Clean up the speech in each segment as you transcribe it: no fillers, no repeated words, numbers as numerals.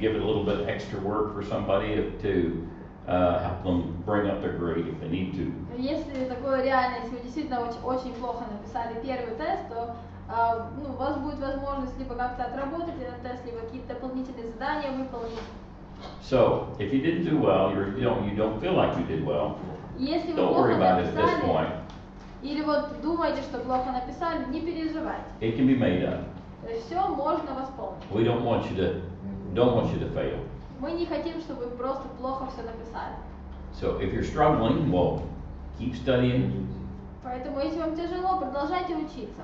give it a little bit extra work for somebody to help them bring up their grade if they need to. Если такое реально, если вы действительно очень плохо написали первый тест, то у вас будет возможность либо как-то отработать этот тест, либо какие-то дополнительные задания выполнить. So, if you didn't do well, you don't feel like you did well, Если вы don't плохо worry about it at this написали, point. или вот думаете, что плохо написали, не переживайте. It can be made up. То есть все можно восполнить. We don't want you to fail. Мы не хотим, чтобы вы просто плохо все написали. So, if you're struggling, well, keep studying. Поэтому, если вам тяжело, продолжайте учиться.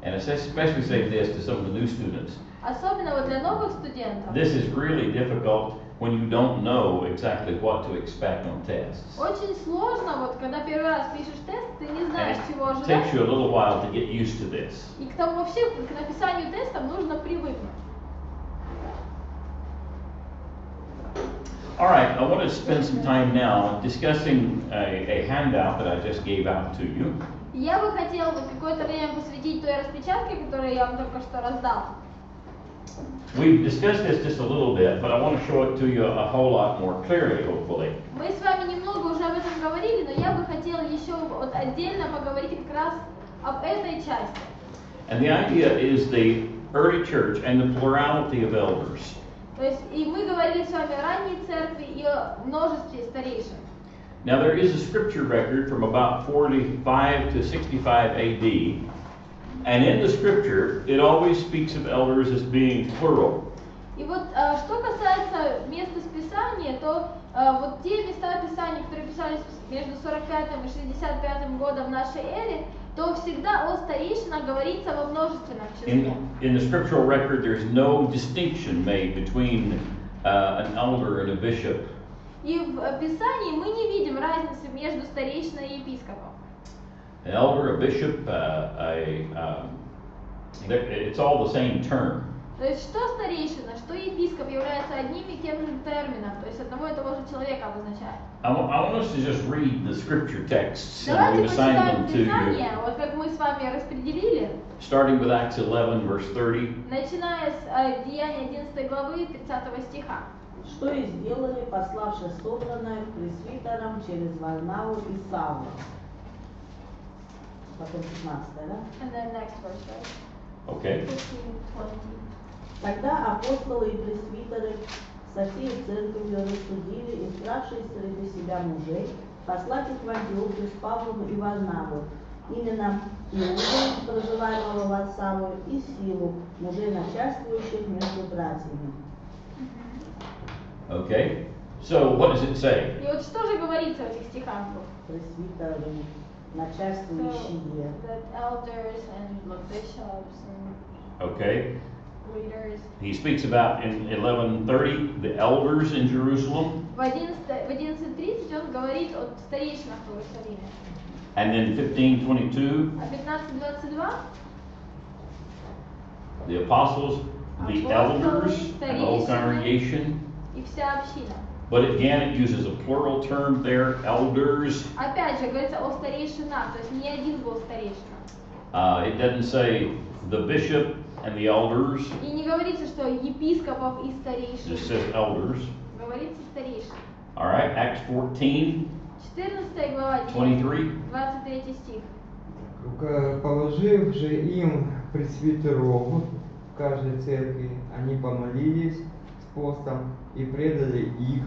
And especially say this to some of the new students. Особенно вот для новых студентов. This is really difficult when you don't know exactly what to expect on tests. Очень сложно, вот когда первый раз пишешь тест, ты не знаешь, чего It ожидать. takes you a little while to get used to this. И к тому вообще, к написанию тестов нужно привыкнуть. All right, I want to spend some time now discussing a handout that I just gave out to you. Я бы хотела какое-то время посвятить той распечатке, которую я вам только что раздал. We've discussed this just a little bit, but I want to show it to you a whole lot more clearly, hopefully. Мы с вами немного уже об этом говорили, но я бы хотела еще вот отдельно поговорить как раз об этой части. And the idea is the early church and the plurality of elders. То есть, и мы говорили с вами о ранней церкви и о множестве старейшин. Now there is a scripture record from about 45 to 65 AD, and in the scripture it always speaks of elders as being plural. И вот что касается мест из Писания, то вот те места Писания, которые писались между 45 и 65 годом нашей эры, то всегда о старейшинах говорится во множественном числе. In the scriptural record there's no distinction made between an elder and a bishop. И в Писании мы не видим разницы между старейшиной и епископом. An elder, a bishop, it's all the same term. То есть что старейшина, что епископ являются одним и тем же термином, то есть одного и того же человека обозначает. I want us to just read the scripture texts and Давайте we've assigned почитаем them to you, Писание, вот как мы с вами распределили, starting with Acts 11, verse 30. начиная с Деяния 11 главы 30 стиха. Что и сделали, пославши собранное к пресвитерам через Варнаву и Савла. Потом 15, да? And then next verse, right? Okay. 15, 20. Тогда апостолы и пресвитеры со всей церковью рассудили, избравшие среди себя мужей, послать их в Антиохию с Павлом и Варнавой, именем Иуды, проживаемого Варсаву, и Силу, мужей начальствующих между братьями. Okay. So what does it say? И вот что же говорится в этих стихах? Пресвитеры, начальствующие. That elders and bishops and Okay. leaders. He speaks about in 11:30 the elders in Jerusalem, В 11:30 он говорит о старейшинах в Иерусалиме. and then 15:22 А 15:22 the apostles, the elders, and the whole congregation. и вся община. But again, it uses a plural term there, elders. Опять же говорится о старейшинах, то есть не один был старейшина. It doesn't say the bishop and the elders. И не говорится, что епископов и It старейшин. just says elders. Говорится старейшин. All right, Acts 14, 14 глава, 23. 23 стих. Положив же им пресвитеров в каждой церкви, они помолились с постом и предали их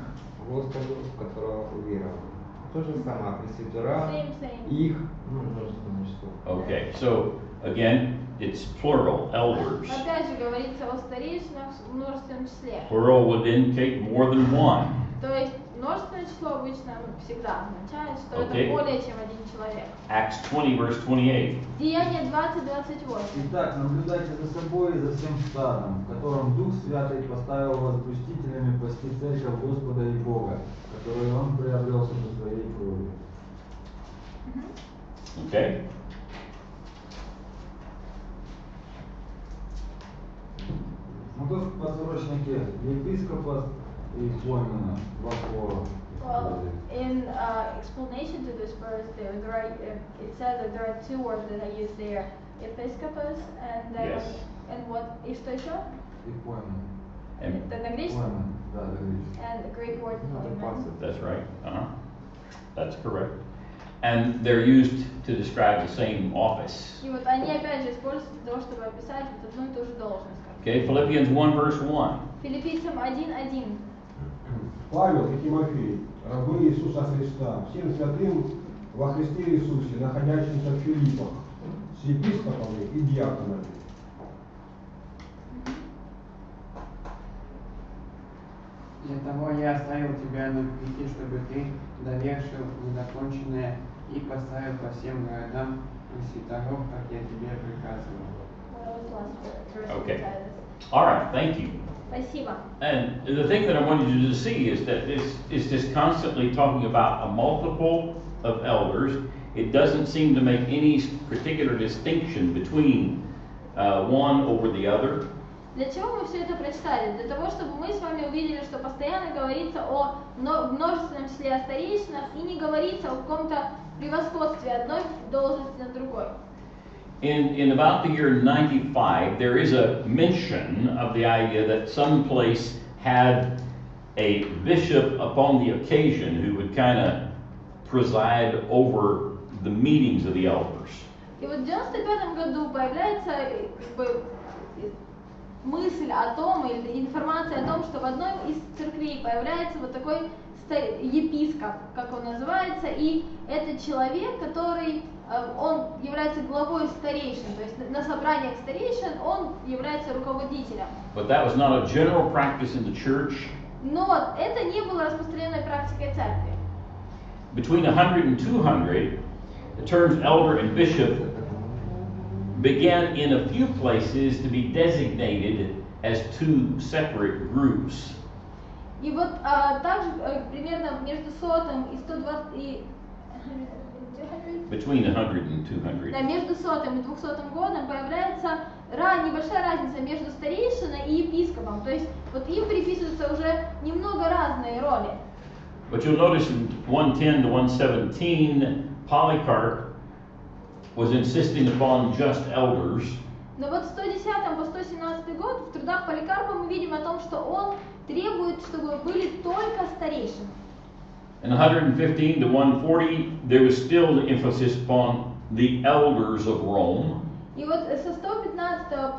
Господу, в которого уверовали. То же самое, пресвитера, Same. их, множественное число. Okay, so again, it's plural, elders. Опять же говорится о старейшинах в множественном числе. Plural would indicate more than one. То есть множественное число обычно всегда означает, что Okay. это более чем один человек. Acts 20, verse 28. Деяние 20:28. Итак, наблюдайте за собой и за всем стадом, в котором Дух Святый поставил вас блюстителями пасти церковь Господа и Бога, которую Он приобрел себе своей кровью. Okay? Ну тут подсрочники епископа и поймана во Well, in explanation to this verse, it says that there are two words that I use there: episcopus and then Yes. and what? И что еще? и поймана. Это на греческом? Ладно, да, да, греческий. And a great word for Это amen. пассив. That's right. That's correct. And they're used to describe the same office. И вот они опять же используются для того, чтобы описать вот одну и ту же должность. Okay, Philippians 1 verse 1. Филиппийцам 1:1. Павел и Тимофей, рабы Иисуса Христа, всем святым во Христе Иисусе, находящимся в Филиппах, с епископами и диаконами. Для того я оставил тебя на пути, чтобы ты довершил незаконченное и поставил по всем городам пресвитеров, как я тебе приказывал. What was last verse Okay. beside this? All right, thank you. Спасибо. And the thing that I wanted you to see is that it's just constantly talking about a multiple of elders. It doesn't seem to make any particular distinction between one over the other. Для чего мы все это прочитали? Для того, чтобы мы с вами увидели, что постоянно говорится о множественном числе старейшинах и не говорится о каком-то превосходстве одной должности над другой. In about the year 95, there is a mention of the idea that some place had a bishop upon the occasion who would kind of preside over the meetings of the elders. И вот в 95 году появляется как бы мысль о том, или информация о том, что в одной из церквей появляется вот такой епископ, как он называется, и это человек, который, он является главой старейшин, то есть на собраниях старейшин он является руководителем. But that was not a general practice in the church. Но это не было распространенной практикой церкви. Between 100 and 200, the terms elder and bishop began in a few places to be designated as two separate groups. И вот также примерно между 100 и 120 Between 100 and 200. да, между 100 и 200 годом появляется небольшая разница между старейшиной и епископом. То есть вот им приписываются уже немного разные роли. But you'll notice in 110 to 117, Polycarp was insisting upon just elders. Но вот в 110 по 117 год в трудах Поликарпа мы видим о том, что он требует, чтобы были только старейшины. In 115 to 140, there was still the emphasis upon the elders of Rome. И вот со 115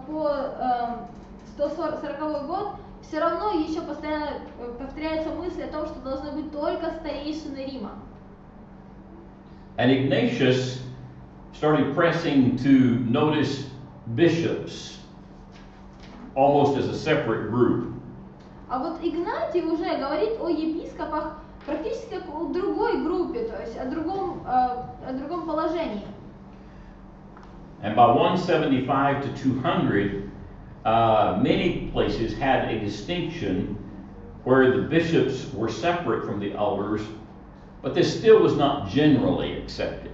по 140 год все равно еще постоянно повторяется мысль о том, что должны быть только старейшины Рима. And Ignatius started pressing to notice bishops almost as a separate group. А вот Игнатий уже говорит о епископах практически как о другой группе, то есть о другом положении. And by 175 to 200, many places had a distinction where the bishops were separate from the elders, but this still was not generally accepted.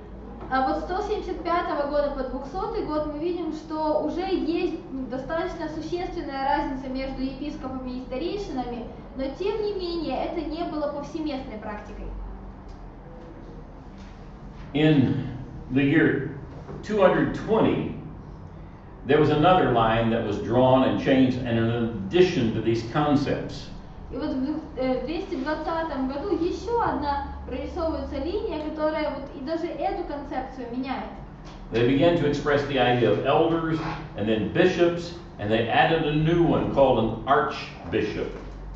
А вот с 175 года по 200 год мы видим, что уже есть достаточно существенная разница между епископами и старейшинами, но тем не менее это не было повсеместной практикой. In the year 220, there was another line that was drawn and changed, and in addition to these concepts. И вот в 220 году еще одна прорисовывается линия, которая вот и даже эту концепцию меняет. They began to express the idea of elders and then bishops, and they added a new one called an archbishop.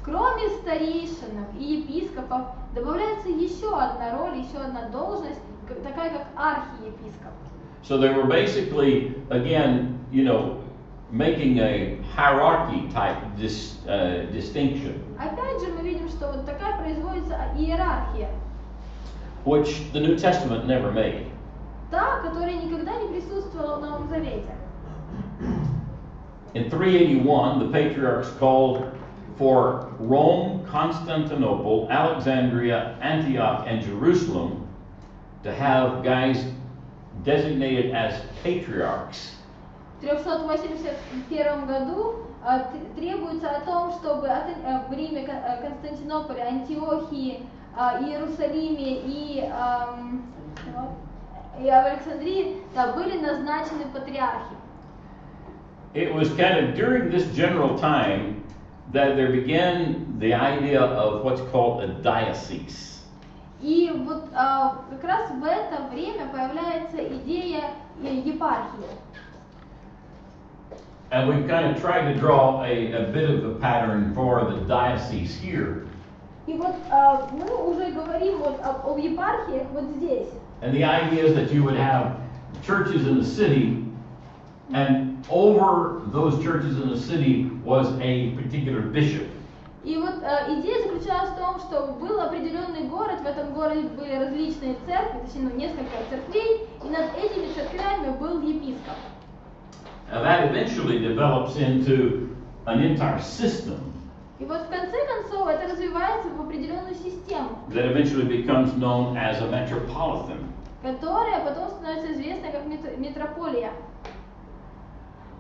Кроме старейшин и епископов добавляется еще одна роль, еще одна должность, такая как архиепископ. So they were basically, again, making a hierarchy type distinction, Опять же мы видим, что вот такая производится иерархия, which the New Testament never made. та, которая никогда не присутствовала в Новом Завете. In 381, the patriarchs called for Rome, Constantinople, Alexandria, Antioch, and Jerusalem to have guys designated as patriarchs. В 381 году требуется о том, чтобы в Риме, Константинополе, Антиохии, Иерусалиме и в Александрии были назначены патриархи. It was kind of during this general time that there began the idea of what's called a diocese. И вот как раз в это время появляется идея епархии. And we've kind of tried to draw a bit of a pattern for the diocese here. И вот мы уже говорим вот об епархиях вот здесь. And the idea is that you would have churches in the city, and over those churches in the city was a particular bishop. И вот идея заключалась в том, что был определенный город, в этом городе были различные церкви, точнее, несколько церквей, и над этими церквями был епископ. Now that eventually develops into an entire system И вот в конце концов это развивается в определенную систему, that eventually becomes known as a metropolitan. которая потом становится известной как метрополия.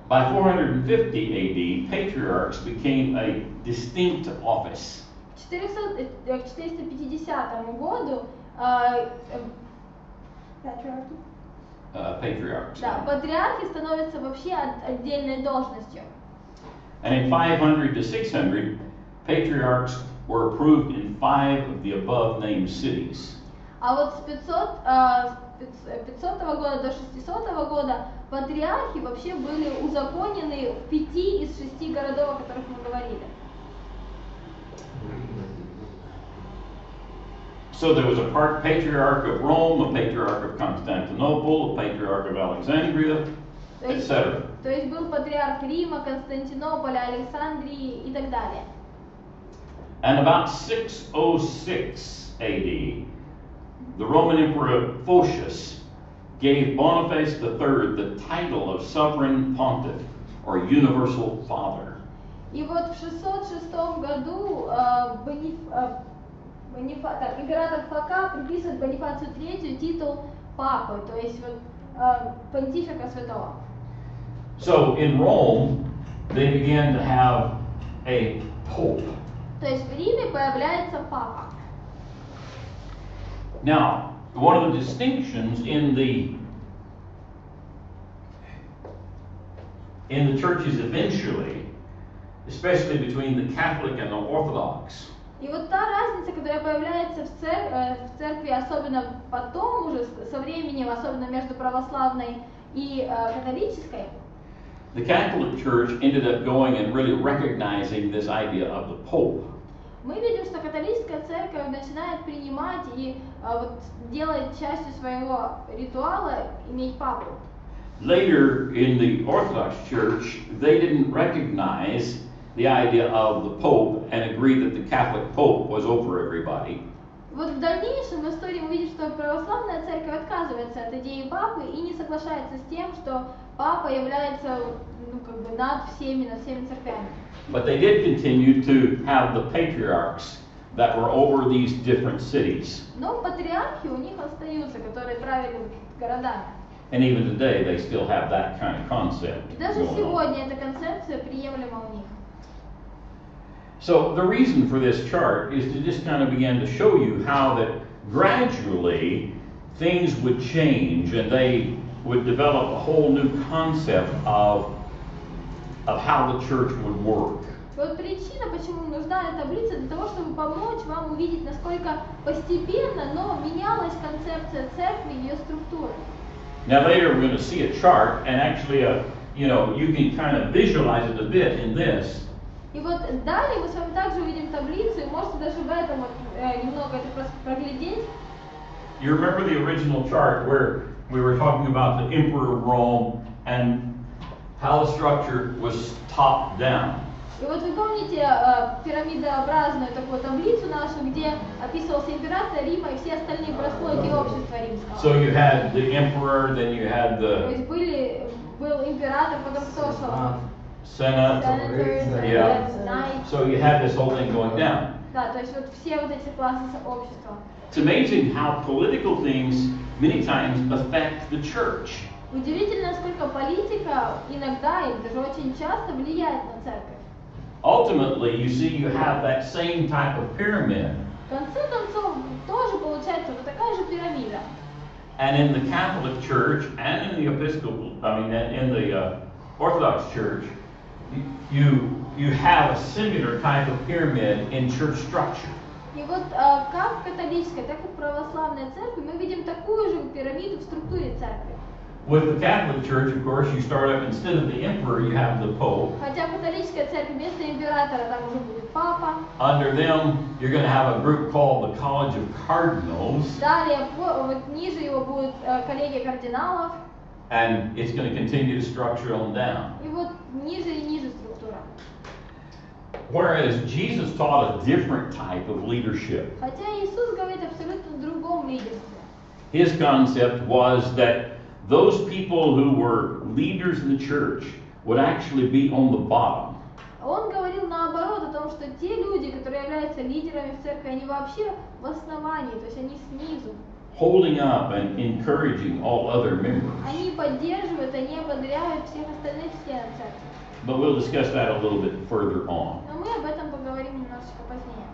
By 450 AD, patriarchs became a distinct office. К 450 году Patriarchs. да, патриархи становятся вообще отдельной должностью. And in 500 to 600, patriarchs were approved in 5 of the above named cities. А вот с 500 года до 600 года патриархи вообще были узаконены в 5 из 6 городов, о которых мы говорили. So there was a patriarch of Rome, a patriarch of Constantinople, a patriarch of Alexandria, etc. То есть был патриарх Рима, Константинополя, Александрии и так далее. And about 606 AD, the Roman Emperor Photius gave Boniface III the title of sovereign pontiff, or universal father. И вот в 606 году император Фока приписывает Бонифацию III титул папы, то есть вот, понтифика святого. So in Rome, they began to have a pope. То есть в Риме появляется папа. Now, one of the distinctions in the churches eventually, especially between the Catholic and the Orthodox, И вот та разница, которая появляется в церкви, особенно потом уже со временем, особенно между православной и католической, the Catholic Church ended up going and really recognizing this idea of the Pope. мы видим, что католическая церковь начинает принимать и вот делает частью своего ритуала иметь папу. Later in the Orthodox Church, they didn't recognize the idea of the Pope and agreed that the Catholic Pope was over everybody. Вот в дальнейшем в истории мы видим, что православная церковь отказывается от идеи папы и не соглашается с тем, что папа является над всеми церквями. But they did continue to have the patriarchs that were over these different cities. Но патриархи у них остаются, которые правили городами. And even today, they still have that kind of concept. И даже going on. сегодня эта концепция приемлема у них. So the reason for this chart is to just kind of begin to show you how that gradually things would change and they would develop a whole new concept of how the church would work. Вот причина, почему нужна эта таблица, для того, чтобы помочь вам увидеть, насколько постепенно, но менялась концепция церкви и ее структуры. Now later we're going to see a chart, and actually, you can kind of visualize it a bit in this. И вот далее мы с вами также увидим таблицу, и можете даже в этом вот, немного это проглядеть. You remember the original chart where we were talking about the Emperor of Rome and how the structure was top down. И вот вы помните пирамидообразную такую таблицу нашу, где описывался император Рима и все остальные прослойки общества римского. So you had the emperor, then you had То the есть был император, потом кто шел? senate, Senators, yeah. knights. So you had this whole thing going down. Да, то есть вот все вот эти классы общества. It's amazing how political things many times affect the church. Удивительно, насколько политика иногда и даже очень часто влияет на церковь. Ultimately, you see, you have that same type of pyramid. В конце концов, тоже получается вот такая же пирамида. And in the Catholic Church and in the Orthodox Church, you you have a similar type of pyramid in church structure. И вот как в католической, так и в православной церкви мы видим такую же пирамиду в структуре церкви. With the Catholic Church, of course, you start up, instead of the emperor, you have the Pope. Хотя в католической церкви вместо императора там уже будет папа. Under them, you're going to have a group called the College of Cardinals. Далее, вот ниже его будет коллегия кардиналов. And it's going to continue to structure on down. И вот ниже и ниже структура. Whereas Jesus taught a different type of leadership. Хотя Иисус говорит абсолютно другом лидерстве. His concept was that those people who were leaders in the church would actually be on the bottom. Он говорил наоборот о том, что те люди, которые являются лидерами в церкви, они вообще в основании, то есть они снизу. Holding up and encouraging all other members. Они поддерживают, они ободряют всех остальных членов церкви. But we'll discuss that a little bit further on. Но мы об этом поговорим немножечко позднее.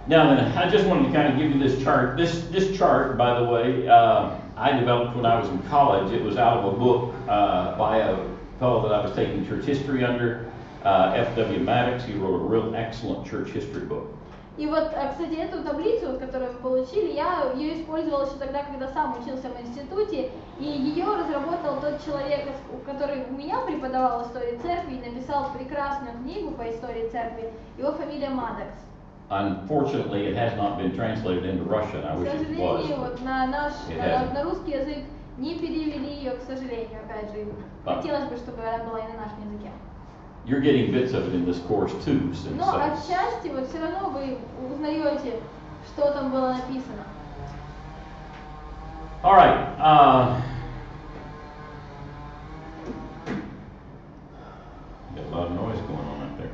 Now then, I just wanted to kind of give you this chart. This chart, by the way, I developed when I was in college. It was out of a book by a fellow that I was taking church history under, F.W. Maddox. He wrote a real excellent church history book. И вот, кстати, эту таблицу, которую мы получили, я ее использовала еще тогда, когда сам учился в институте, и ее разработал тот человек, который у меня преподавал историю церкви и написал прекрасную книгу по истории церкви. Его фамилия Maddox. Unfortunately, it has not been translated into Russian. I К wish it was. сожалению, вот на русский язык не перевели ее, к сожалению, опять же. Хотелось бы, чтобы она была и на нашем языке. You're getting bits of it in this course too, since. Но отчасти вот все равно вы узнаете, что там было написано. All right. Got a lot of noise going on out there.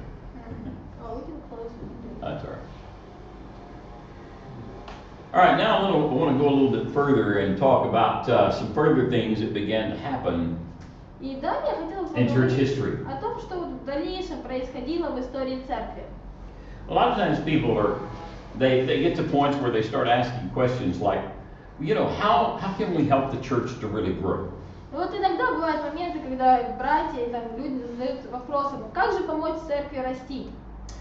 Oh, we can close it. That's all right. All right, now I want to go a little bit further and talk about some further things that began to happen И далее я хотела in church поговорить history. о том, что вот в дальнейшем происходило в истории церкви. A lot of times people they get to points where they start asking questions like, you know, how can we help the church to really grow? Вот иногда бывают моменты, когда братья и там люди задают вопросы, как же помочь церкви расти?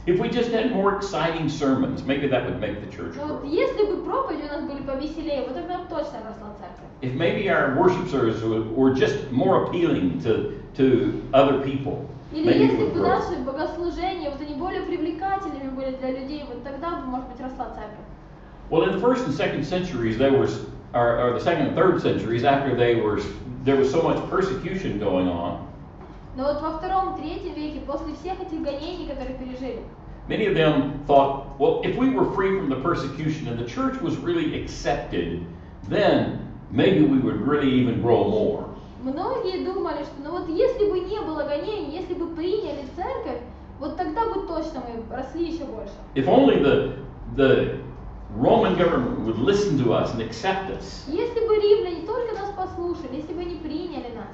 If we just had more exciting sermons, maybe that would make the church Вот grow. если бы проповеди у нас были повеселее, вот тогда точно росла церковь. If maybe our worship services were just more appealing to other people, Или maybe it если would бы grow. наши богослужения, вот они более привлекательными были для людей, вот тогда бы, может быть, росла церковь. Well, in the first and second centuries, or the second and third centuries, after there was so much persecution going on, Но вот во втором-третьем веке, после всех этих гонений, которые пережили, many of them thought, well, if we were free from the persecution and the church was really accepted, then maybe we would really even grow more. многие думали, что ну вот если бы не было гонений, если бы приняли церковь, вот тогда бы точно мы росли еще больше. If only the Roman government would listen to us and accept us. Если бы римляне только нас послушали, если бы они приняли нас.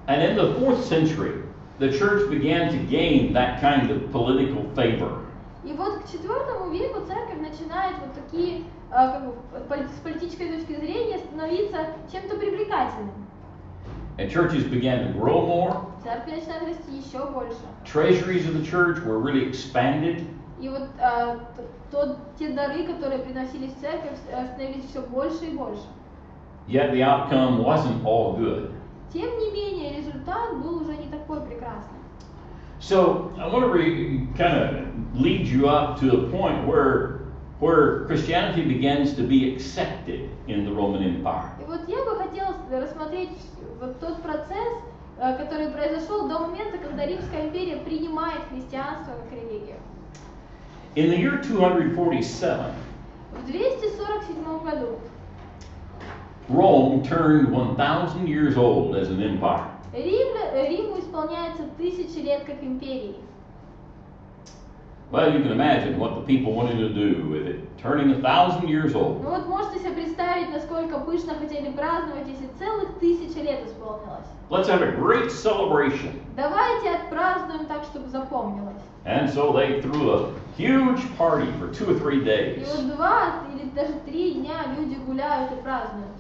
And in the 4th century, the church began to gain that kind of political favor. И вот к IV веку церковь начинает вот такие, как бы, с политической точки зрения становиться чем-то привлекательным. And churches began to grow more. Церковь начинает расти еще больше. Treasuries of the church were really expanded. И вот те дары, которые приносились в церковь, становились все больше и больше. Yet the outcome wasn't all good. Тем не менее, результат был уже не такой прекрасный. So I want to kind of lead you up to a point where Christianity begins to be accepted in the Roman Empire. И вот я бы хотела рассмотреть вот тот процесс, который произошел до момента, когда Римская империя принимает христианство как религию. In the year 247, В 247 году Rome turned 1,000 years old as an empire. Риму исполняется 1000 лет как империи. Well, you can imagine what the people wanted to do with it, turning 1,000 years old. Ну вот можете себе представить, насколько пышно хотели праздновать, если целых 1000 лет исполнилось. Let's have a great celebration. Давайте отпразднуем так, чтобы запомнилось. And so they threw a huge party for 2 or 3 И days. вот 2 или даже 3 дня люди гуляют и празднуют.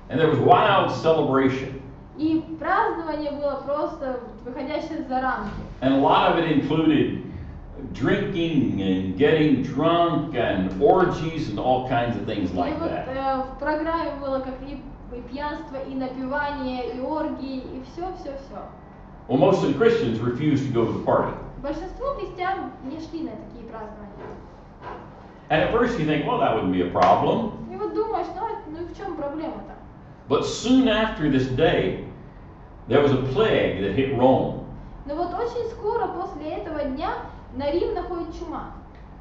And there was wild celebration. И празднование было просто выходящее за рамки. And a lot of it included drinking and getting drunk and orgies and all kinds of things И like вот that. в программе было как и пьянство, и напивание, и оргии, и все. Well, most of the Christians refused to go to the party. Большинство христиан не шли на такие празднования. And at first you think, well, that wouldn't be a problem. И вот думаешь, ну и в чем проблема-то? But soon after this day, there was a plague that hit Rome. Но вот очень скоро после этого дня на Рим находит чума.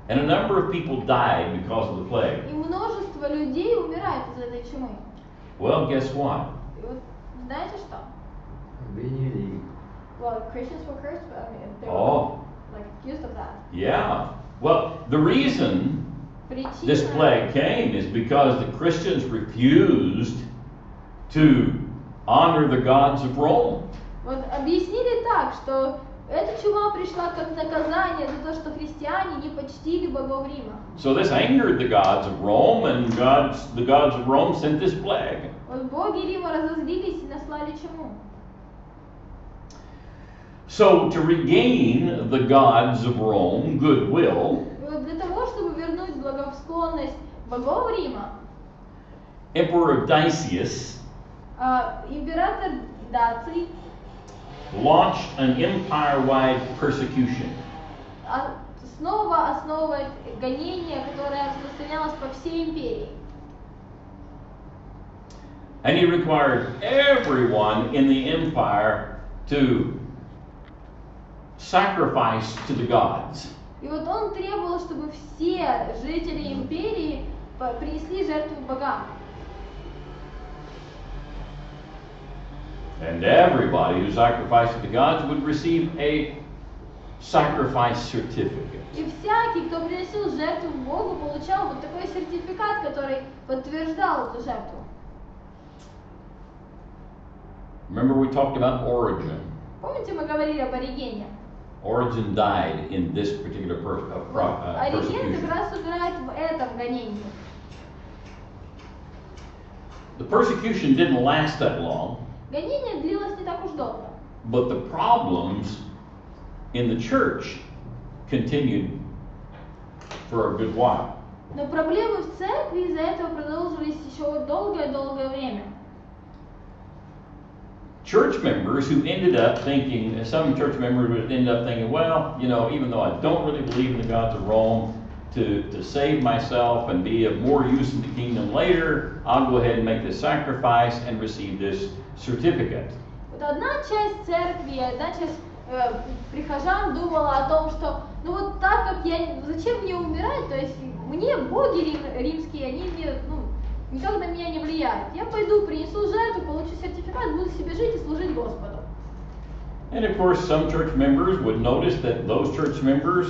And a number of people died because of the plague. И множество людей умирает из этой чумы. Well, guess what? И вот знаете что? Обвинили их. Well, Christians were cursed, but I mean, they Oh. were like accused of that. Yeah. Well, the reason this Причина, plague came is because the Christians refused to honor the gods of Rome. вот объяснили так, что эта чума пришла как наказание за то, что христиане не почтили богов Рима. So this angered the gods of Rome, and the gods of Rome sent this plague. Вот боги Рима разозлились и наслали чуму. So to regain the gods of Rome goodwill, И вот для того, чтобы вернуть благосклонность богов Рима, Emperor Decius император Даций launched an empire-wide persecution. снова основывает гонение, которое распространялось по всей империи. And he required everyone in the empire to sacrifice to the gods. И вот он требовал, чтобы все жители империи принесли жертву богам. And everybody who sacrificed to the gods would receive a sacrifice certificate. И всякий, кто приносил жертву Богу, получал вот такой сертификат, который подтверждал эту жертву. Remember we talked about Origen. Помните, мы говорили об Оригене? Origen died in this particular Ориген persecution. как раз умирает в этом гонении. The persecution didn't last that long, Гонение длилось не так уж долго. but the problems in the church continued for a good while. Но проблемы в церкви из-за этого продолжились еще долгое-долгое время. Church members who ended up thinking, some church members would end up thinking, well, you know, even though I don't really believe in the gods of Rome, to save myself and be of more use in the kingdom later, I'll go ahead and make this sacrifice and receive this certificate. Вот одна часть церкви, одна часть прихожан думала о том, что ну вот так как я, зачем мне умирать, то есть мне боги римские, они мне, никак на меня не влияют. Я пойду, принесу жертву, получу сертификат, буду себе жить и служить Господу. And of course, some church members would notice that those church members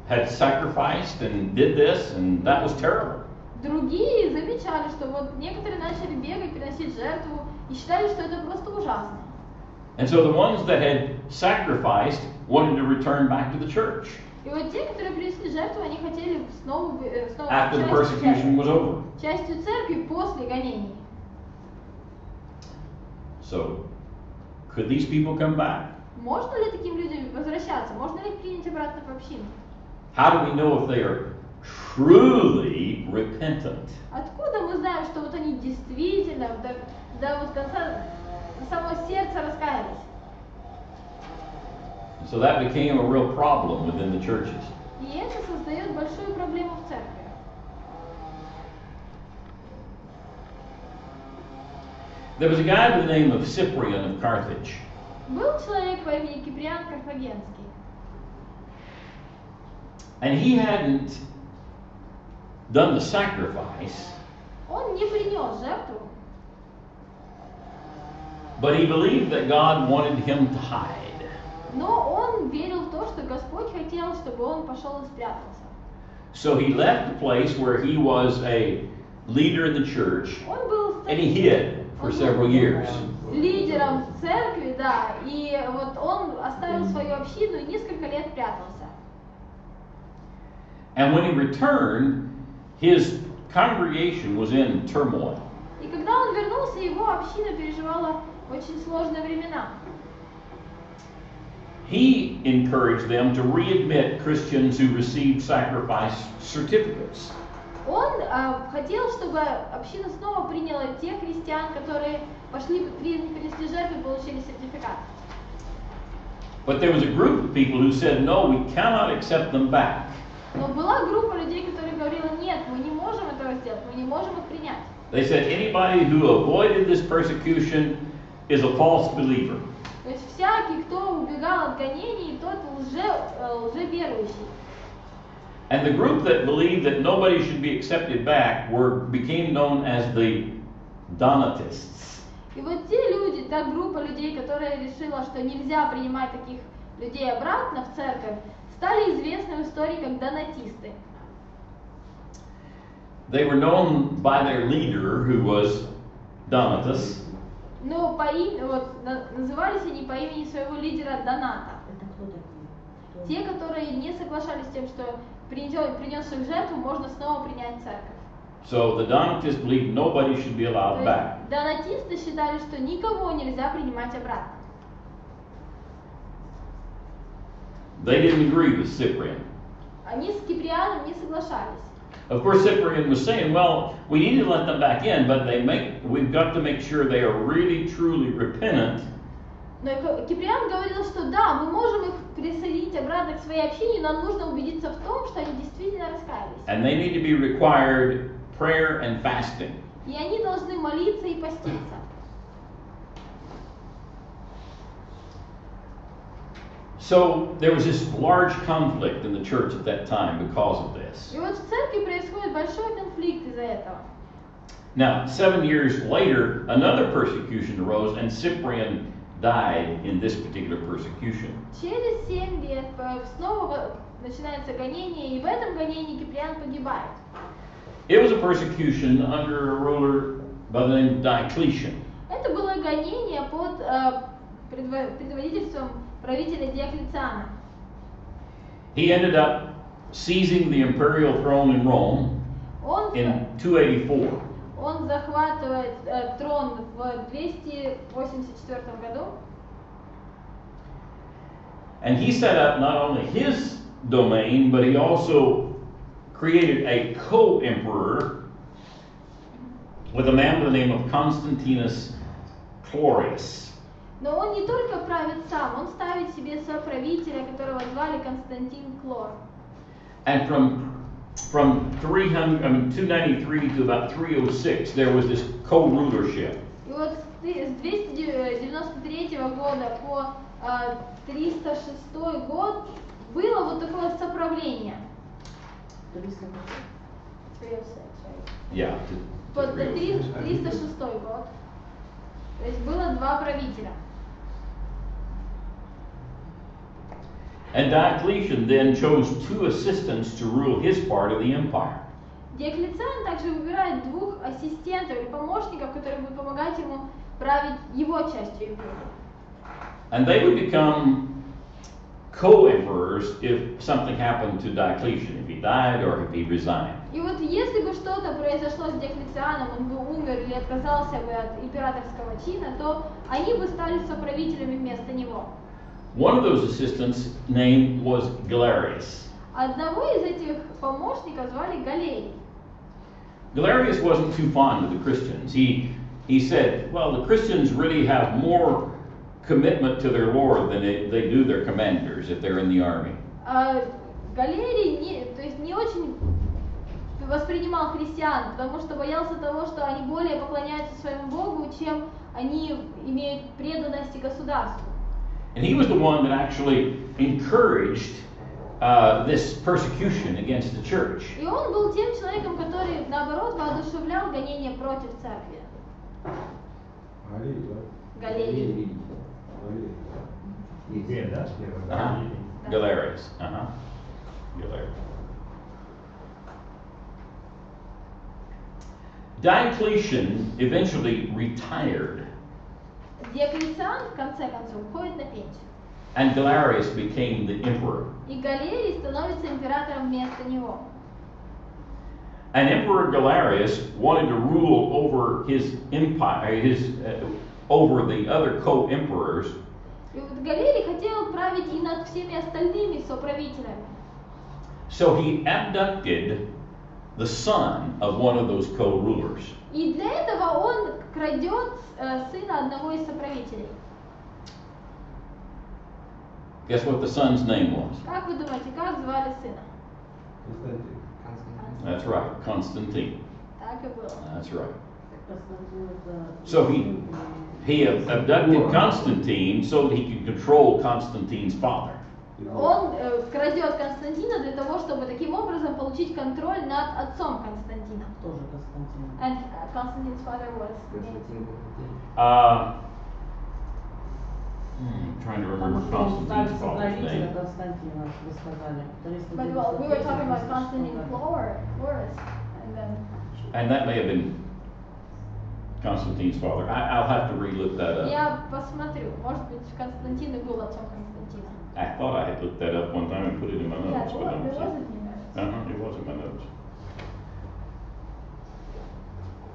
had sacrificed and did this, and that was terrible. Другие замечали, что вот некоторые начали бегать, приносить жертву и считали, что это просто ужасно. And so the ones that had sacrificed wanted to return back to the church И вот те, которые принесли жертву, они хотели снова after the persecution was over. частью церкви после гонений. So, could these people come back? Можно ли таким людям возвращаться? Можно ли их принять обратно в общину? How do we know if they are truly repentant? Откуда мы знаем, что вот они действительно до вот конца, до самого сердца раскаялись? So that became a real problem within the churches. И это создает большую проблему в церкви. There was a guy by the name of Cyprian of Carthage. Был человек по имени Киприан Карфагенский. And he hadn't done the sacrifice, Он не принес жертву, but he believed that God wanted him to hide. но он верил в то, что Господь хотел, чтобы он пошел и спрятался. So he left the place where he was a leader in the church, Он был and he hid for several years. лидером церкви, да, и вот он оставил свою общину и несколько лет прятался. And when he returned, his congregation was in turmoil. И когда он вернулся, его община переживала очень сложные времена. He encouraged them to readmit Christians who received sacrifice certificates. Он хотел, чтобы община снова приняла тех христиан, которые принесли жертву и получили сертификат. But there was a group of people who said, no, we cannot accept them back. Но была группа людей, которые говорила, нет, мы не можем этого сделать, мы не можем их принять. They said anybody who avoided this persecution is a false believer. То есть всякий, кто убегал от гонений, тот лжеверующий. And the group that believed that nobody should be accepted back became known as the Donatists. И вот те люди, та группа людей, которая решила, что нельзя принимать таких людей обратно в церковь, стали известны в истории как донатисты. They were known by their leader, who was Donatus. Но назывались они по имени своего лидера Доната. Это кто такие? Те, которые не соглашались с тем, что принесших жертву можно снова принять церковь. So the Donatists believed nobody should be allowed back. Донатисты считали, что никого нельзя принимать обратно. They didn't agree with Cyprian. Они с Киприаном не соглашались. Of course, Cyprian was saying, well, we need to let them back in, but we've got to make sure they are really, truly repentant. Но Киприан говорил, что да, мы можем их присоединить обратно к своей общине, нам нужно убедиться в том, что они действительно раскаялись. And they need to be required prayer and fasting. И они должны молиться и поститься. So there was this large conflict in the church at that time because of this. И вот в церкви происходит большой конфликт из-за этого. Now, 7 years later, another persecution arose, and Cyprian died in this particular persecution. Через 7 лет снова начинается гонение, и в этом гонении Киприан погибает. It was a persecution under a ruler by the name of Diocletian. Это было гонение под предводительством правителя Диоклециана. He ended up seizing the imperial throne in Rome in 284. Он захватывает трон в 284 году. And he set up not only his domain, but he also created a co-emperor with a man by the name of Constantinus Chlorius. Но он не только правит сам, он ставит себе соправителя, которого звали Константин Клор. And from 293 to about 306, there was this co-rulership. И вот с 293 года по 306 год было вот такое соправление. Yeah. Под 306 год. То есть было два правителя. And Diocletian then chose 2 assistants to rule his part of the empire. Диоклециан также выбирает 2 ассистентов или помощников, которые будут помогать ему править его частью империи. And they would become co-emperors if something happened to Diocletian, if he died or if he resigned. И вот если бы что-то произошло с Диоклецианом, он бы умер или отказался бы от императорского чина, то они бы стали соправителями вместо него. One of those assistants' name was Galerius. Одного из этих помощников звали Галерий. Galerius wasn't too fond of the Christians. He said, well, the Christians really have more commitment to their Lord than they do their commanders if they're in the army. Галерий не очень воспринимал христиан, потому что боялся того, что они более поклоняются своему Богу, чем они имеют преданность государству. And he was the one that actually encouraged this persecution against the church. И он был тем человеком, который, наоборот, воодушевлял гонения против церкви. Галерий. Galerius. Galerius. Diocletian eventually retired. Диоклециан в конце концов уходит на пенсию. And Galerius became the emperor. И Галерий становится императором вместо него. And Emperor Galerius wanted to rule over his empire, over the other co-emperors. И вот Галерий хотел править и над всеми остальными соправителями. So he abducted the son of one of those co-rulers. И для этого он крадет сына одного из соправителей. Guess what the son's name was? Как вы думаете, как звали сына? Константин. That's right, Constantine. Так и было. That's right. Константин это... So he abducted Constantine so that he could control Constantine's father. Он крадет Константина для того, чтобы таким образом получить контроль над отцом Константина. Тоже Константин. And Constantine's father was Trying to remember Constantine's father's name. Константина, вы сказали. But well, we were talking about Constantine Florus, and then. And that may have been Constantine's father. I'll have to relook that up. Я посмотрю. Может быть, Константин и был отцом Константина. I thought I had looked that up one time and put it in my Yeah, notes, it but I don't was see in it. your notes. It was in my notes.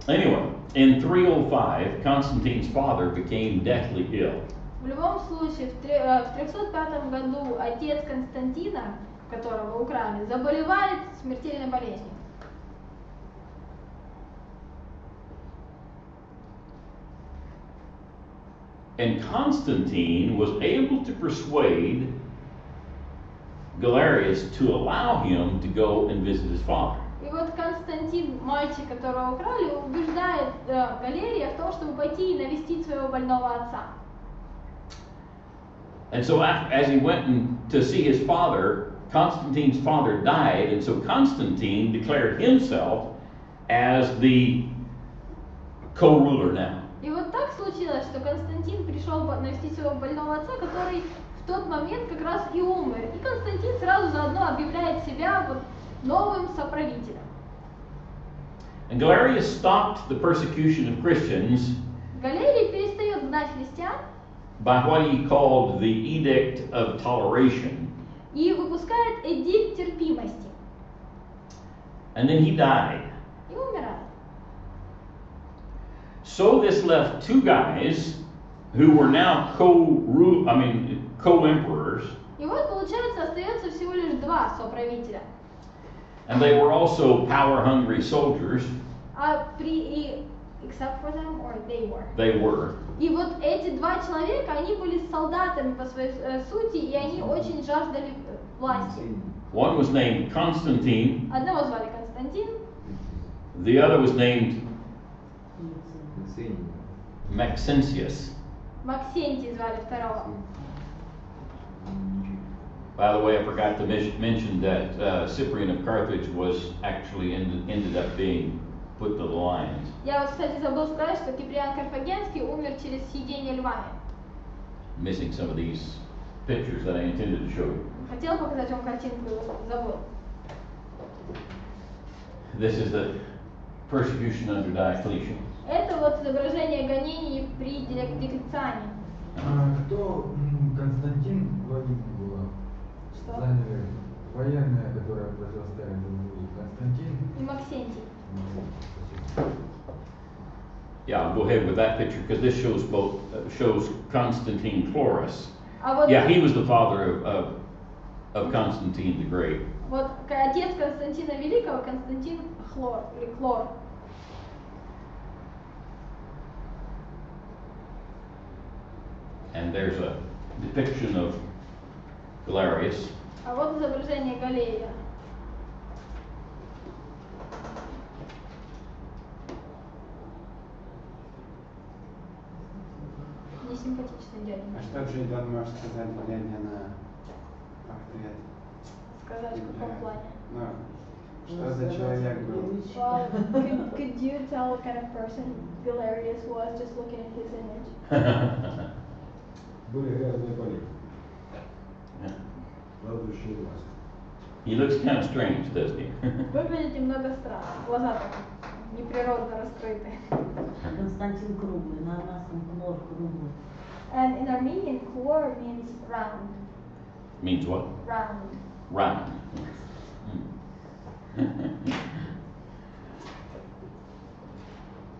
Anyway, in 305, Constantine's father became deathly ill. В любом случае, в 305 году отец Константина, которого украли, заболевает смертельной болезнью. And Constantine was able to persuade Galerius to allow him to go and visit his father. И вот Константин, мальчик, которого украли, убеждает Галерия в том, чтобы пойти и навестить своего больного отца. And so as he went to see his father, Constantine's father died, and so Constantine declared himself as the co-ruler now. И вот так случилось, что Константин пришел навестить своего больного отца, который в тот момент как раз и умер. И Константин сразу заодно объявляет себя вот новым соправителем. And Galerius stopped the persecution of Christians Галерий перестает гнать христиан by what he called the Edict of Toleration. и выпускает эдикт терпимости. And then he died. И умирает. So this left two guys who were now co-emperors, И вот, получается, остается всего лишь два соправителя. and they were also power-hungry soldiers. Except for them, or they were. They were. И вот эти два человека, они были солдатами по своей сути, и они очень жаждали власти. One was named Constantine. Одного звали Константин, The other was named Maxentius. Максентий звали второго. By the way, I forgot to mention that Cyprian of Carthage was actually ended up being put to the lions. Я вот, кстати, забыл сказать, что Киприан Карфагенский умер через съедение львами. Missing some of these pictures that I intended to show you. Хотел показать вам картинку, забыл. This is the persecution under Diocletian. Это вот изображение гонений при Диоклетиане. Кто Константин Владимир была? Что? Заняли военная, которая противостояла друг другу. Константин. И Максентий. Yeah, I'll go ahead with that picture because this shows shows Constantine Chlorus. А вот, Yeah, he was the father of Constantine the Great. вот отец Константина Великого, Константин Хлор, или Клор. And there's a depiction of Galerius. А вот изображение Галерия. Несимпатичный А дядя. что Джейдон может сказать, глядя на портрет? Сказать, в каком плане? Ну, что за человек был? Well, could you tell what kind of person Galerius was just looking at his image? Были грязные поли. Радующие глаз. He looks kind of strange, doesn't he? Выглядит немного странно. Глаза так неприродно раскрыты. Константин круглый, на армянском Клор круглый. And in Armenian, Klor means round. Means what? Round. Round.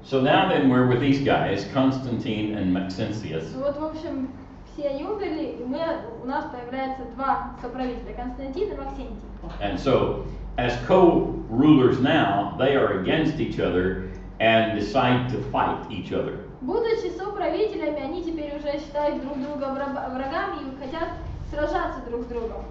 So now then we're with these guys, Constantine and Maxentius. Вот, в общем, все они умерли, и у нас появляется два соправителя, Константин и Максентий. And so, as co-rulers now, they are against each other and decide to fight each other. Будучи соправителями, они теперь уже считают друг друга врагами и хотят сражаться друг с другом.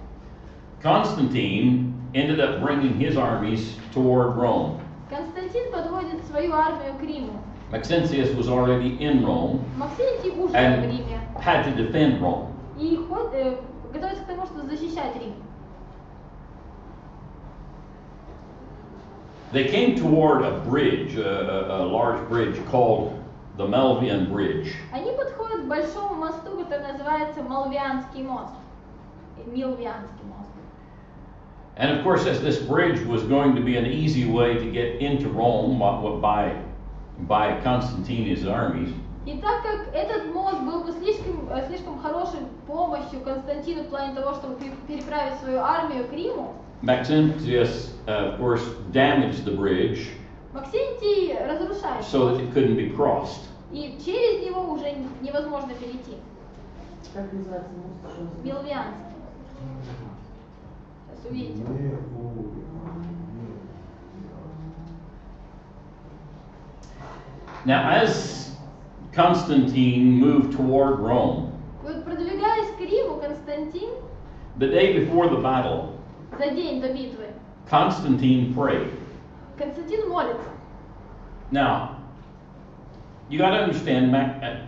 Constantine ended up bringing his armies toward Rome. Константин подводит свою армию к Риму. Maxentius was already in Rome Максентий уже в and Риме. had to defend Rome. И готовится к тому, чтобы защищать Рим. They came toward a bridge, a large bridge called the Melvian Bridge. Они подходят к большому мосту, который называется Малвианский мост. Милвианский мост. And of course, as this bridge was going to be an easy way to get into Rome by Constantine and his armies, И так как этот мост был бы слишком хорошей помощью Константину в плане того, чтобы переправить свою армию к Риму, Maxentius, of course, damaged the bridge Максентий разрушает so that мост, it couldn't be crossed. и через него уже невозможно перейти. Как называется мост? Милвианский. Сейчас увидите. Now, as Constantine moved toward Rome, Вот продвигаясь к Риму, Константин the day before the battle, за день до битвы, Constantine prayed. Константин молится. Now, you got to understand,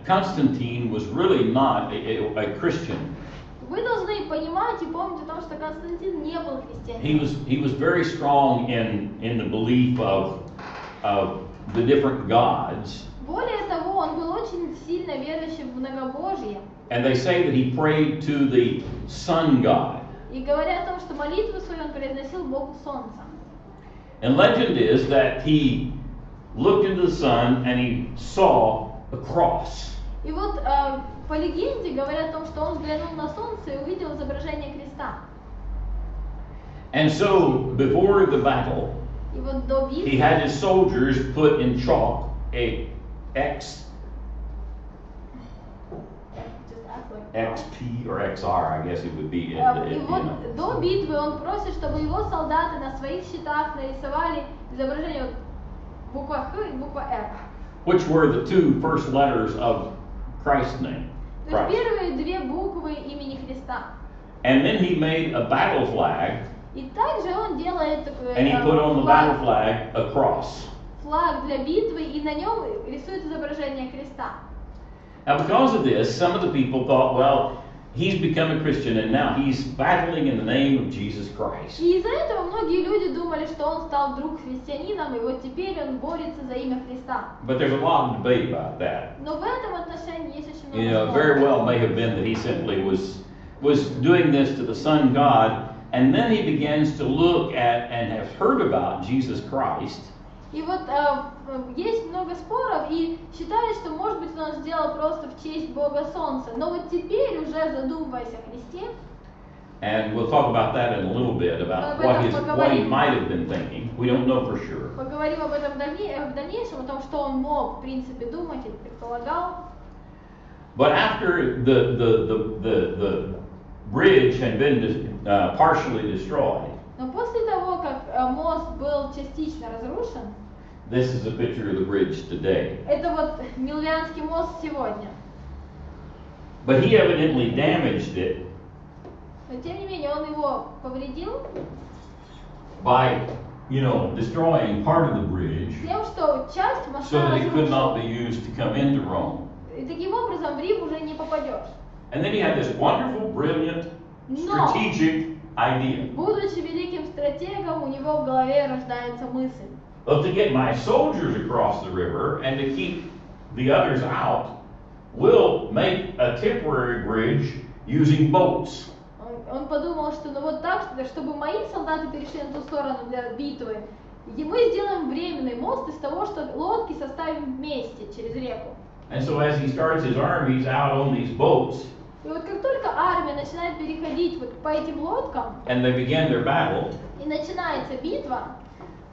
Constantine was really not a Christian. Вы должны понимать и помнить о том, что Константин не был христианином. He was very strong in the belief of the different gods. Более того, он был очень сильно верующим в многобожие. And they say that he prayed to the sun god. И говорят о том, что молитву свою он произносил Богу Солнца. And legend is that he looked into the sun and he saw a cross. И вот по легенде говорят о том, что он взглянул на солнце и увидел изображение креста. And so, before the battle, И вот до he битвы had his soldiers put in chalk a X, XP or XR, I guess it would be. И вот до битвы он просит, чтобы его солдаты на своих щитах нарисовали изображение вот, буква Х и буква Р. Which were the two first letters of Christ's name. То есть Christ. первые две буквы имени Христа. And then he made a battle flag, И также он делает такой and he put on the battle flag a cross. флаг для битвы, и на нем рисует изображение креста. Now, because of this, some of the people thought, well, he's become a Christian and now he's battling in the name of Jesus Christ. И из-за этого многие люди думали, что он стал вдруг христианином, и вот теперь он борется за имя Христа. But there's a lot of debate about that. Но в этом отношении есть очень много You know, споров. very well may have been that he simply was doing this to the sun god, and then he begins to look at and have heard about Jesus Christ. И вот есть много споров, и считали, что, может быть, он сделал просто в честь Бога Солнца. Но вот теперь, уже задумываясь о Христе, And we'll talk about that in a little bit, about what he might have been thinking. We don't know for sure. поговорим об этом в дальнейшем, о том, что он мог, в принципе, думать или предполагал. But after the bridge had been partially destroyed, Но после того, как мост был частично разрушен, this is a picture of the bridge today. это вот Милвианский мост сегодня. But he evidently damaged it Но тем не менее он его повредил by, destroying part of the bridge тем, что часть so моста that it could not be разрушил. used to come into Rome. И таким образом в Рим уже не попадешь. And then he had this wonderful, brilliant, Но, strategic idea будучи великим стратегом, у него в голове рождается мысль. of to get my soldiers across the river and to keep the others out, we'll make a temporary bridge using boats. Он подумал, что ну вот так, чтобы мои солдаты перешли на ту сторону для битвы, и мы сделаем временный мост из того, что лодки составим вместе через реку. And so as he starts his armies out on these boats, И вот как только армия начинает переходить вот по этим лодкам, and they began their battle, и начинается битва,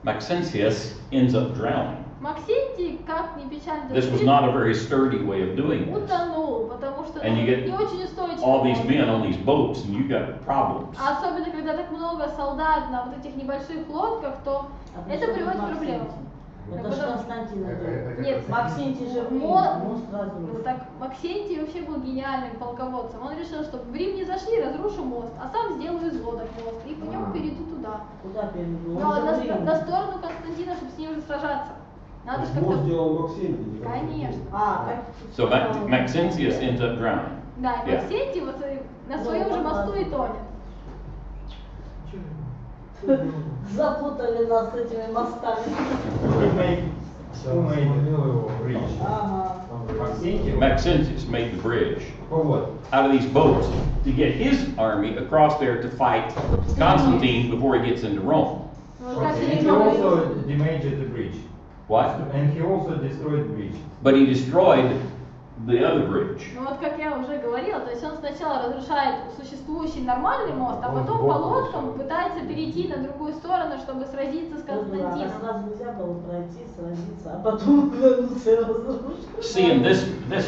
Maxentius ends up drowning. Максентий, как ни печально this was not a very sturdy way of doing this. утонул, потому что And you не get очень устойчиво. all these men on these boats, and you got problems. А особенно, когда так много солдат на вот этих небольших лодках, то это приводит к проблемам. Это же Константин. Нет, Максентий же Ну так, Максентий вообще был гениальным полководцем. Он решил, что в Рим не зашли, разрушу мост, а сам сделаю из лодок мост, и по нему перейду туда. Куда перейду? Ну, на сторону Константина, чтобы с ним уже сражаться. Надо же Мост как-то... делал Максентий. Конечно. So Maxentius ends up drowning. Да, Yeah. Максентий вот на своем же мосту и тонет. Запутали нас с этими мостами. Who made bridge? Ага. Maxentius made the bridge For what? out of these boats to get his army across there to fight Constantine before he gets into Rome. Вот как And я he говорю. also damaged the bridge. What? And he also destroyed the bridge. But he destroyed the other bridge. Ну вот как я уже говорила, то есть он сначала разрушает существующий нормальный мост, а потом по лодкам пытается перейти на другую сторону, чтобы сразиться с Константином. Сразу нельзя было пройти, сразиться, а потом вернуться и разрушить. See, in this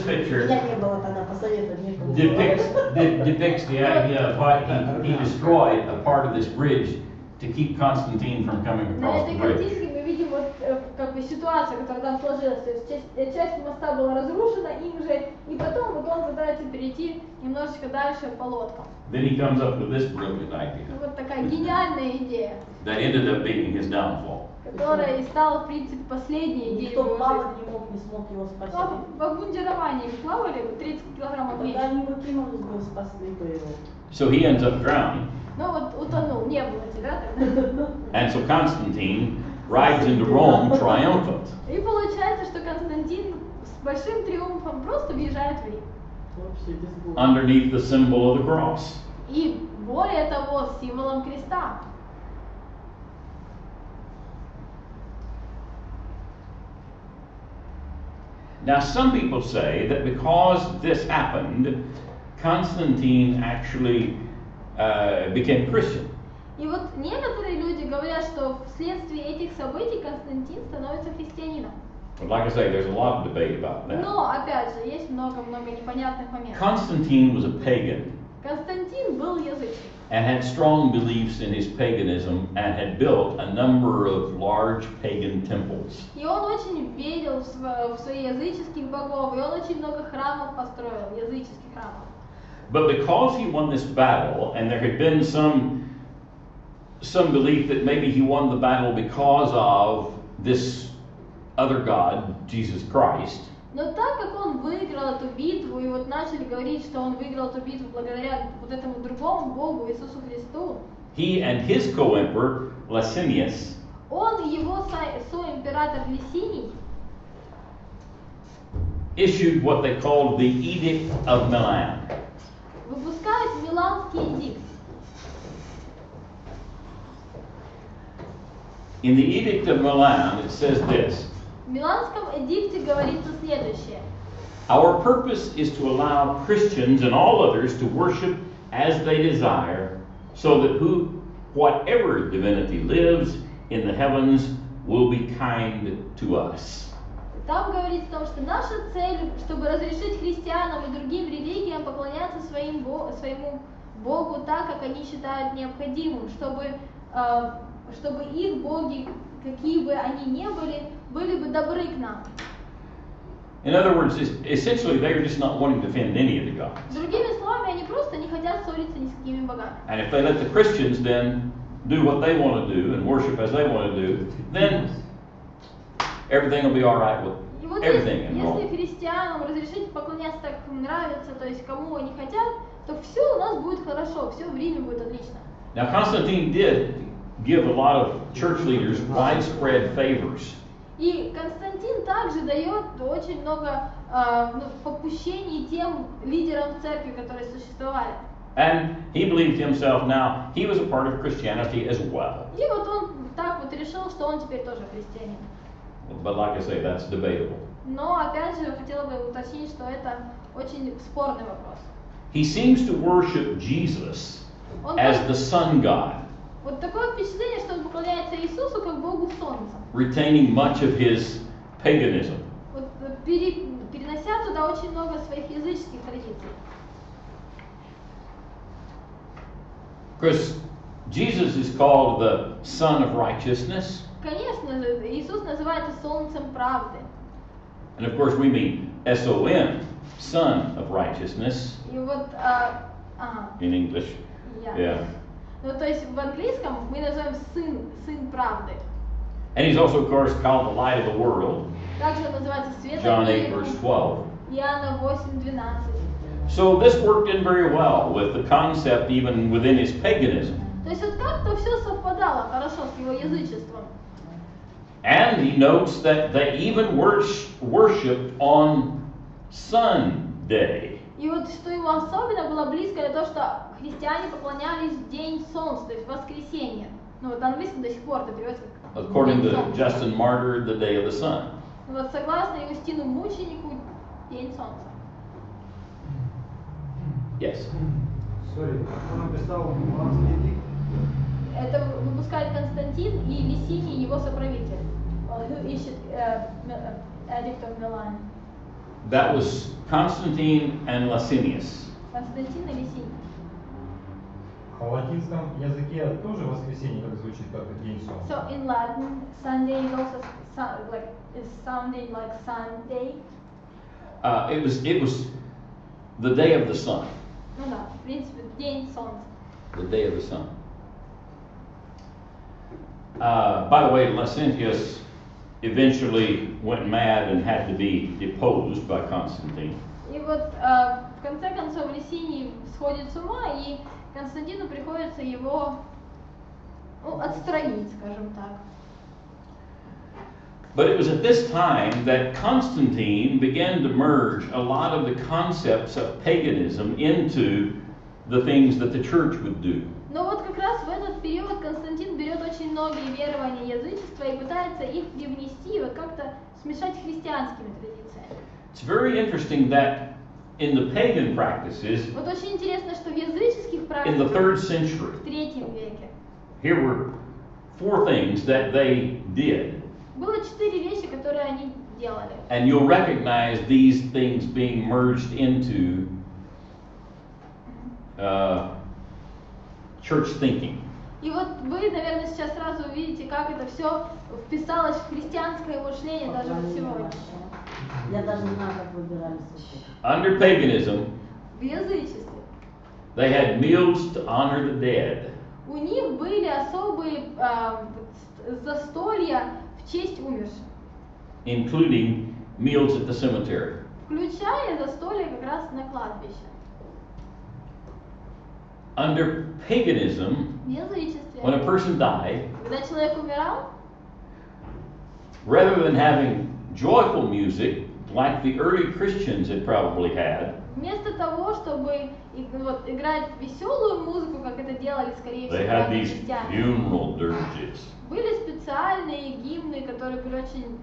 picture Я не было тогда, посоветовать некому было. depicts the idea of what he destroyed a part of this bridge to keep Constantine from coming На across этой the bridge. картинке мы видим вот как бы ситуацию, которая там сложилась. То есть часть моста была разрушена им же, и потом вот он пытается перейти немножечко дальше по лодкам. Then he comes up with this brilliant idea Ну, вот такая гениальная идея, that ended up being his downfall. которая и стала, в принципе, последней идеей в Никто его плавать жизни. не мог, не смог его спасти. Ну, в обмундировании плавали 30 килограммов Тогда меньше. они бы кинулись бы и спасли бы его. So he ends up drowning, Ну вот утонул, не было тебя тогда. and so Constantine rides into Rome triumphant. И получается, что Константин с большим триумфом просто въезжает в Рим. Вообще без боя. Underneath the symbol of the cross. И более того, с символом креста. Now, some people say that because this happened, Constantine actually became Christian. И вот некоторые люди говорят, что вследствие этих событий Константин становится христианином. But like I say, there's a lot of debate about that. Но, опять же, есть много-много непонятных моментов. Constantine was a pagan Константин был язычник. and had strong beliefs in his paganism and had built a number of large pagan temples. И он очень верил в своих языческих богов, и он очень много храмов построил, языческих храмов. But because he won this battle, and there had been some belief that maybe he won the battle because of this other God, Jesus Christ, Но так как он выиграл эту битву, и вот начали говорить, что он выиграл эту битву благодаря вот этому другому Богу, Иисусу Христу, he and his co-emperor, Licinius, он и его соимператор Лисиний issued what they called the Edict of Milan. выпускают Миланский эдикт. In the Edict of Milan, it says this: В Миланском эдикте говорится следующее. Our purpose is to allow Christians and all others to worship as they desire, so that whatever divinity lives in the heavens will be kind to us. Там говорится о том, что наша цель, чтобы разрешить христианам и другим религиям поклоняться своему Богу так, как они считают необходимым, чтобы их боги, какие бы они ни были бы добры к нам. In other words, essentially, they're just not wanting to offend any of the gods. Другими словами, они просто не хотят ссориться ни с какими богами. And if they let the Christians then do what they want to do and worship as they want to do, then everything will be all right with И вот everything in если Rome. христианам разрешить поклоняться так, как им нравится, то есть кому они хотят, то все у нас будет хорошо, все в Риме будет отлично. Now, Constantine did give a lot of church leaders widespread favors. И Константин также дает очень много попущений тем лидерам церкви, которые существовали. And he believed himself now, he was a part of Christianity as well. И вот он так вот решил, что он теперь тоже христианин. But like I say, that's debatable. Но опять же, хотела бы уточнить, что это очень спорный вопрос. He seems to worship Jesus Он as так- the sun god, Вот такое впечатление, что он поклоняется Иисусу как Богу Солнца. retaining much of his paganism. Вот, перенося туда очень много своих языческих традиций. Because Jesus is called the Son of Righteousness. Конечно же, Иисус называется солнцем правды. And of course we mean S-O-N, Son of Righteousness И вот, in English. Yeah. Ну, то есть в английском мы называем сын правды. And he's also, of course, called the light of the world. Также он называется John светом 8, мира. verse 12. Иоанна 8:12. So this worked in very well with the concept even within his paganism. То есть вот как-то все совпадало хорошо с его язычеством. And he notes that they even worshipped on Sunday. И вот что ему особенно было близко, это то, что христиане поклонялись в день солнца, то есть в воскресенье. Ну вот на английском до сих пор это переводится как According день to солнца. Justin Martyr, the day of the sun. Вот согласно Иустину мученику, день солнца. Yes. Sorry, кто написал миланский эдикт? Это выпускает Константин и Лисиний, его соправитель. Who issued Edict of Milan? That was Constantine and Licinius. Константин и Лисиний. А в латинском языке тоже воскресенье как звучит, как день солнца? So in Latin, Sunday is also is sounding like Sunday. It was the day of the sun. Ну да, в принципе, день солнца. The day of the sun. By the way, Licinius eventually went mad and had to be deposed by Constantine. И вот в конце концов Лисиний сходит с ума, и Константину приходится его отстранить, скажем так. But it was at this time that Constantine began to merge a lot of the concepts of paganism into the things that the church would do. Но вот как раз в этот период Константин берет очень многие верования язычества и пытается их привнести, вот как-то смешать с христианскими традициями. It's very interesting that in the pagan practices, Вот очень интересно, что в языческих in the практиках 3rd century, в третьем веке here were 4 things that they did. было 4 вещи, которые они делали. And you'll recognize these things being merged into church thinking. И вот вы, наверное, сейчас сразу увидите, как это все вписалось в христианское мышление даже вот сегодня. Я даже не знаю, как выбирали святых. Under paganism, В язычестве. they had meals to honor the dead. У них были особые застолья в честь умерших, Including meals at the cemetery. включая застолья как раз на кладбище. Under paganism, В язычестве. when a person died, Когда человек умирал, rather than having joyful music like the early Christians had probably had, вместо того, чтобы играть веселую музыку, как это делали, скорее they всего, had ранние these христиане, funeral dirges. были специальные гимны, которые были очень,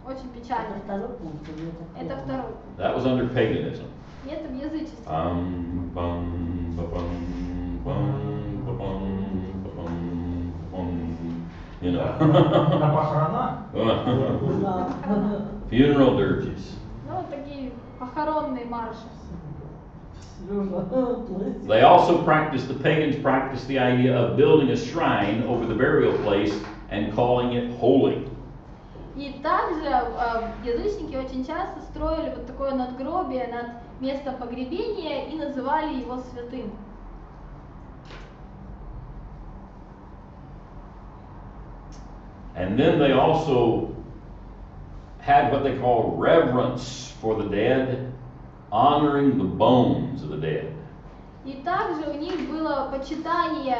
очень Это печальные. второй пункт или это Это первый? второй. That was under paganism. И это в язычестве. Bum, bum, ba-bum, bum, ba-bum, ba-bum, bum, you know. На похоронах? Да. Funeral dirges. Ну, такие похоронные марши. They also practiced, the pagans practiced the idea of building a shrine over the burial place and calling it holy. И также язычники очень часто строили вот такое надгробие над местом погребения и называли его святым. And then they also had what they call reverence for the dead, honoring the bones of the dead. И также у них было почитание